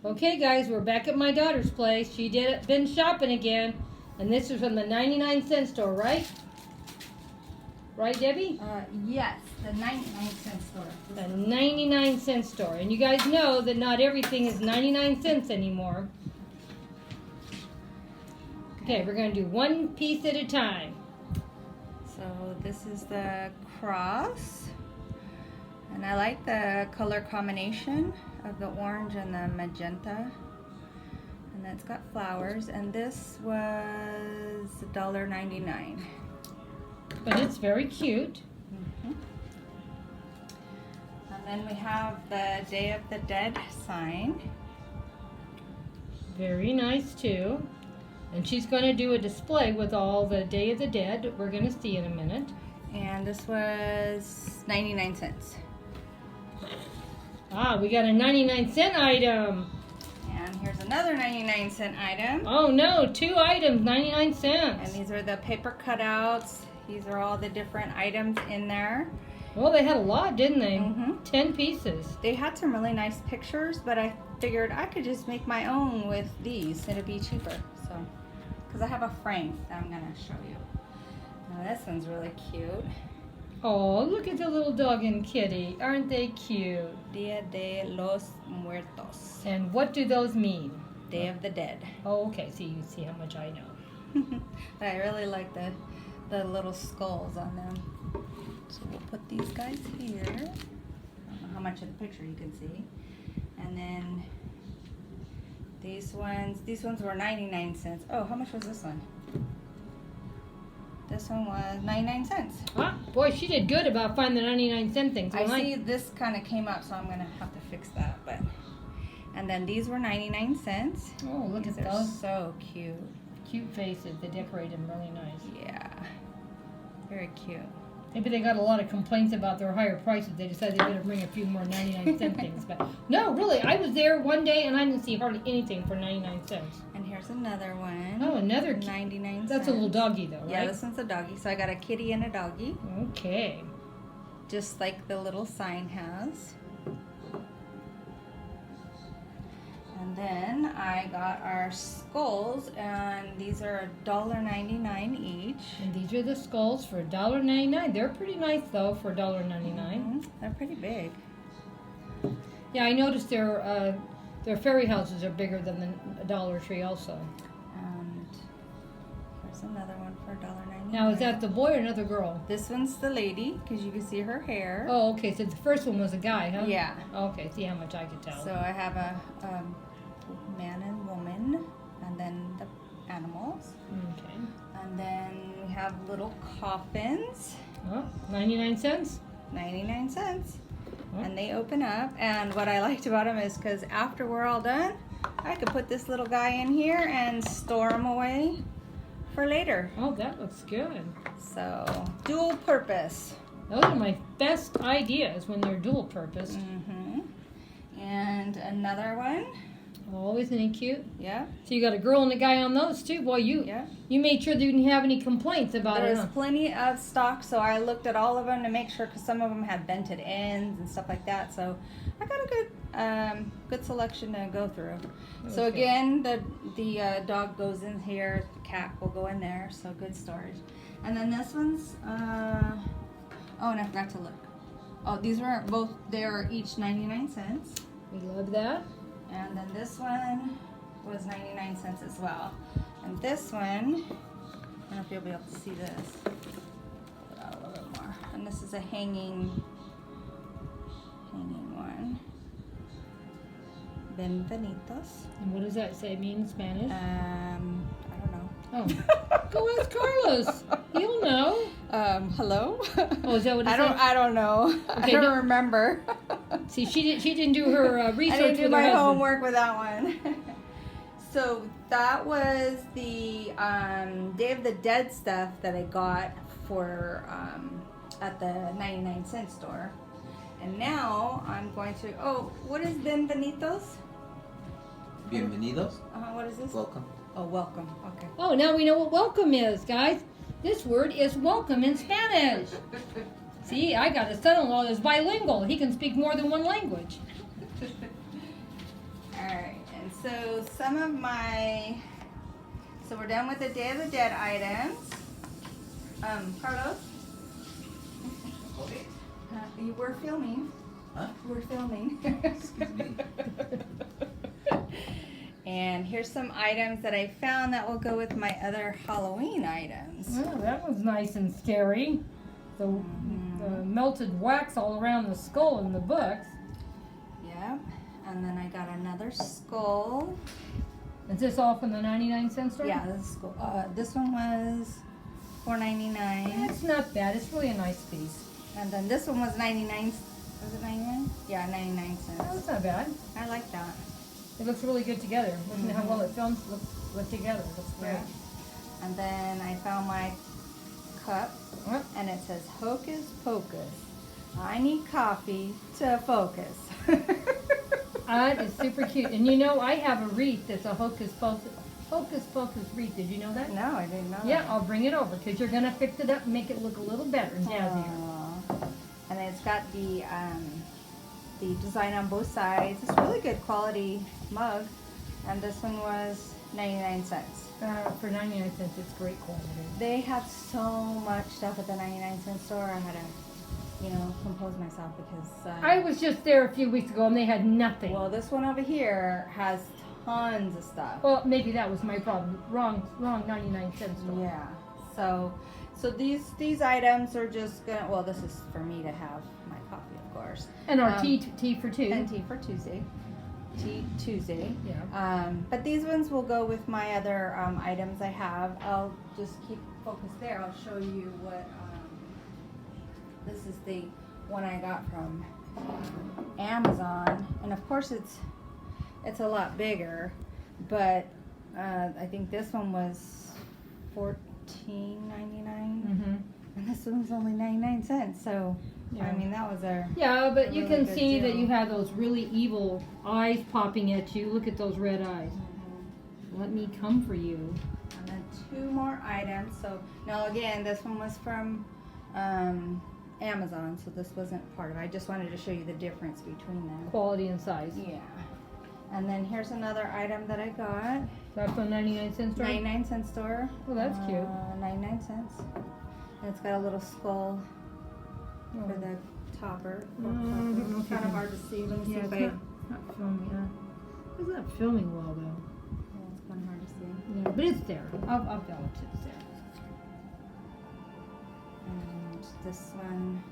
Okay, guys, we're back at my daughter's place. She been shopping again, and this is from the 99-cent store, right? Right, Debbie? Yes, the 99-cent store. The 99-cent store. And you guys know that not everything is 99 cents anymore. Okay, we're going to do one piece at a time. So this is the cross. And I like the color combination of the orange and the magenta. And it's got flowers. And this was $1.99. But it's very cute. Mm-hmm. And then we have the Day of the Dead sign. Very nice, too. And she's going to do a display with all the Day of the Dead that we're going to see in a minute. And this was 99 cents. Ah, we got a 99-cent item. And here's another 99-cent item. Oh, no, 2 items, 99 And cents. these are the paper cutouts. These are all the different items in there. Well, they had a lot, didn't they? Mhm. 10 pieces. They had some really nice pictures, but I figured I could just make my own with these. It'd be cheaper. So, because I have a frame that I'm gonna show you. Now this one's really cute. Oh, look at the little dog and kitty. Aren't they cute? Dia de los Muertos. And what do those mean? Day of the Dead. Oh, okay. So you see how much I know. But I really like the little skulls on them. So we'll put these guys here. I don't know how much of the picture you can see. And then these ones were 99 cents. Oh, how much was this one? This one was 99 cents. Ah, boy, she did good about finding the 99-cent things. I see this kind of came up, so I'm gonna have to fix that. But and then these were 99 cents. Oh, look These at are those so cute. cute faces. They decorate them really nice. Yeah, very cute. Maybe they got a lot of complaints about their higher prices. They decided they better bring a few more 99-cent things. But no, really, I was there one day and I didn't see hardly anything for 99 cents. And here's another one. Oh, another 99 cents. That's a little doggy, though, right? Yeah, this one's a doggy. So I got a kitty and a doggy, Okay. just like the little sign has. And then I got our skulls, and these are $1.99 each. And these are the skulls for $1.99. They're pretty nice, though, for $1.99. Mm-hmm. They're pretty big. Yeah, I noticed their fairy houses are bigger than the Dollar Tree also. And here's another one for $1.99. Now, is that the boy or another girl? This one's the lady, because you can see her hair. Oh, okay. So the first one was a guy, huh? Yeah. Okay. See how much I could tell. So I have a man and woman, and then the animals. Okay. And then we have little coffins, Oh, 99 cents? 99 cents. Oh. And they open up, and what I liked about them is because after we're all done, I could put this little guy in here and store him away for later. Oh, that looks good. So, dual purpose. Those are my best ideas when they're dual purpose. Mm-hmm. And another one. Oh, isn't he cute? Yeah. So you got a girl and a guy on those too. Boy, you made sure that you didn't have any complaints about There it. was Huh? plenty of stock, so I looked at all of them to make sure, because some of them had vented ends and stuff like that. So I got a good selection to go through. So Okay. again, the dog goes in here, the cat will go in there. So good storage. And then this one's oh, and I forgot to look. Oh, these were both. They are each 99 cents. We love that. And then this one was 99 cents as well. And this one, I don't know if you'll be able to see this. Pull it out a little bit more. And this is a hanging one. Benvenidos. And what does that say mean in Spanish? I don't know. Oh, go ask Carlos. He'll know. Hello? Oh, is that what it said? I don't know. Okay, I don't remember. See, she didn't do her research I didn't do with my her husband. homework with that one. So that was the Day of the Dead stuff that I got for at the 99-cent store. And now I'm going to, what is Bienvenidos? Bienvenidos. What is this? Welcome. Oh, welcome. Okay. Oh, now we know what welcome is, guys. This word is welcome in Spanish. See, I got a son-in-law that's bilingual. He can speak more than one language. Alright, so some of my, so we're done with the Day of the Dead items. Carlos? Okay. You were filming. Huh? We're filming. Excuse me. And here's some items that I found that will go with my other Halloween items. Oh, that was nice and scary. The melted wax all around the skull in the books. Yep. And then I got another skull. Is this all from the 99-cent store? Yeah, this one was $4.99. It's not bad. It's really a nice piece. And then this one was 99. Was it 99? Yeah, 99 Oh, cents. that's not bad. I like that. It looks really good together. Listen to how well it films. Looks together. It looks great. Yeah. And then I found my cup, What? and it says Hocus Pocus. I need coffee to focus. That is super cute. And you know, I have a wreath that's a Hocus Pocus wreath. Did you know that? No, I didn't know. Yeah, I'll bring it over because you're gonna fix it up and make it look a little better and jazzier. Aw. And then it's got the design on both sides. It's really good quality mug. And this one was 99 cents. For 99 cents, it's great quality. They have so much stuff at the 99-cent store. I had to, compose myself because I was just there a few weeks ago and they had nothing. well, this one over here has tons of stuff. Well, maybe that was my problem. Wrong 99-cent store. Yeah. So these items are just gonna. Well, this is for me to have my coffee, of course. And our tea for two. And tea for Tuesday. Tea Tuesday. Yeah. But these ones will go with my other items I have. I'll just keep focused there. I'll show you what. This is the one I got from Amazon, and of course it's a lot bigger, but I think this one was $14.99, and this one's only 99 cents. So Yeah. I mean that was a But you really can good see that deal. you have those really evil eyes popping at you. Look at those red eyes. Let me come for you. And then two more items. So now again, this one was from Amazon, so this wasn't part of it. I just wanted to show you the difference between them. Quality and size. Yeah. And then here's another item that I got. That's from 99-cent store? 99-cent store. Oh, that's cute. 99 cents. And it's got a little skull Oh. for the topper. I don't know if It's you kind of can- hard to see. Let me see Yeah, if it's not filming. It's not filming well, though. Yeah, it's kind of hard to see. Yeah, but it's there. I'll balance it. It's there. And this one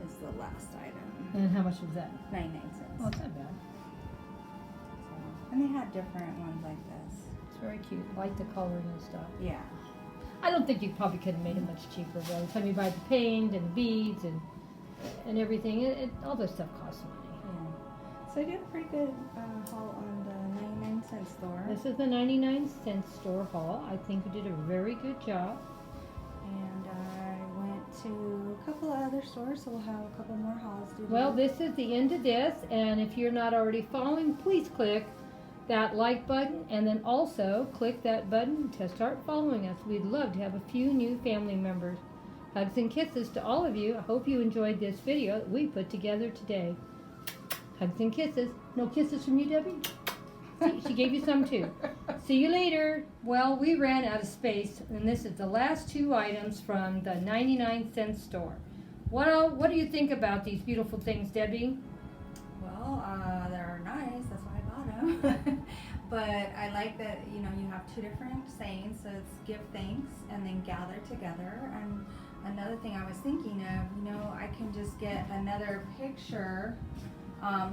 is the last item. And how much was that? 99 cents. Oh, it's not bad. And they had different ones like this. It's very cute. I like the coloring and stuff. Yeah. I don't think you probably could have made it much cheaper. By the time you buy the paint and the beads and everything, all this stuff costs money. Yeah. So I did a pretty good haul on the 99-cent store. This is the 99-cent store haul. I think we did a very good job. And I went to a couple of other stores, so we'll have a couple more hauls to do. Well, this is the end of this, and if you're not already following, please click that like button, and then also click that button to start following us. We'd love to have a few new family members. Hugs and kisses to all of you. I hope you enjoyed this video that we put together today. Hugs and kisses. No kisses from you, Debbie? See, she gave you some too. See you later. Well, we ran out of space, and this is the last two items from the 99-cent store. What do you think about these beautiful things, Debbie? Well, they're nice. That's why I bought them. But I like that, you have two different sayings. So it's give thanks and then gather together. And another thing I was thinking of, I can just get another picture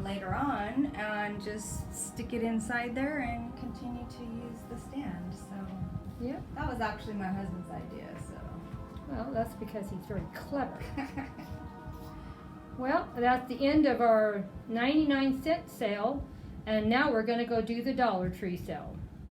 later on and just stick it inside there and continue to use the stand. So Yeah. that was actually my husband's idea. So Well, that's because he's very clever. Well, that's the end of our 99-cent sale, and now we're going to go do the Dollar Tree sale.